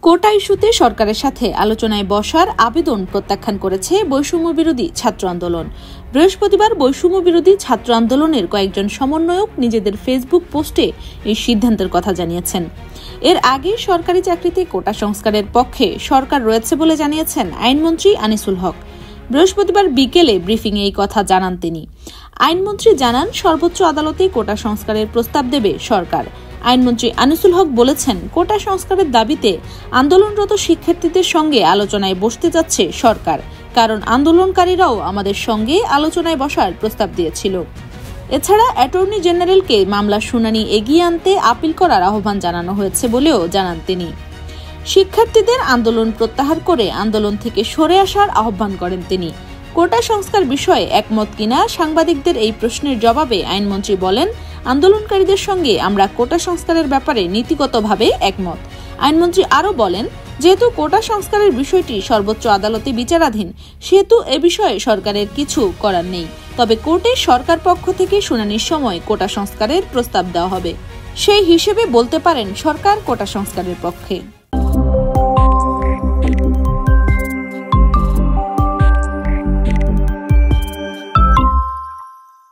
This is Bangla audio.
কোটা ইস্যুতে সরকারের সাথে আলোচনায় বসার আবেদন প্রত্যাখ্যান করেছে বৈষম্য বিরোধী ছাত্র আন্দোলন। বৃহস্পতিবার বৈষম্য বিরোধী ছাত্র আন্দোলনের কয়েকজন সমন্বয়ক নিজেদের ফেসবুক পোস্টে এই সিদ্ধান্তের কথা জানিয়েছেন। এর আগে সরকারি চাকরিতে কোটা সংস্কারের পক্ষে সরকার রয়েছে বলে জানিয়েছেন আইনমন্ত্রী আনিসুল হক। বৃহস্পতিবার বিকেলে ব্রিফিংয়ে এই কথা জানান তিনি। আইনমন্ত্রী জানান, সর্বোচ্চ আদালতে কোটা সংস্কারের প্রস্তাব দেবে সরকার। আইনমন্ত্রী আনিসুল হক বলেছেন, কোটা সংস্কারের দাবিতে আন্দোলনরত শিক্ষার্থীদের সঙ্গে আলোচনায় বসতে যাচ্ছে সরকার, কারণ আন্দোলনকারীরাও আমাদের সঙ্গে আলোচনায় বসার প্রস্তাব দিয়েছিল। এছাড়া অ্যাটর্নি জেনারেলকে মামলার শুনানি এগিয়ে আনতে আপিল করার আহ্বান জানানো হয়েছে বলেও জানান তিনি। শিক্ষার্থীদের আন্দোলন প্রত্যাহার করে আন্দোলন থেকে সরে আসার আহ্বান করেন তিনি। কোটা সংস্কার বিষয়ে একমত কিনা সাংবাদিকদের এই প্রশ্নের জবাবে আইনমন্ত্রী বলেন, আন্দোলনকারীদের সঙ্গে আমরা কোটা সংস্কারের ব্যাপারে নীতিগতভাবে একমত। আইনমন্ত্রী আরও বলেন, যেহেতু কোটা সংস্কারের বিষয়টি সর্বোচ্চ আদালতে বিচারাধীন, সেহেতু এ বিষয়ে সরকারের কিছু করার নেই। তবে কোর্টে সরকার পক্ষ থেকে শুনানির সময় কোটা সংস্কারের প্রস্তাব দেওয়া হবে। সেই হিসেবে বলতে পারেন সরকার কোটা সংস্কারের পক্ষে।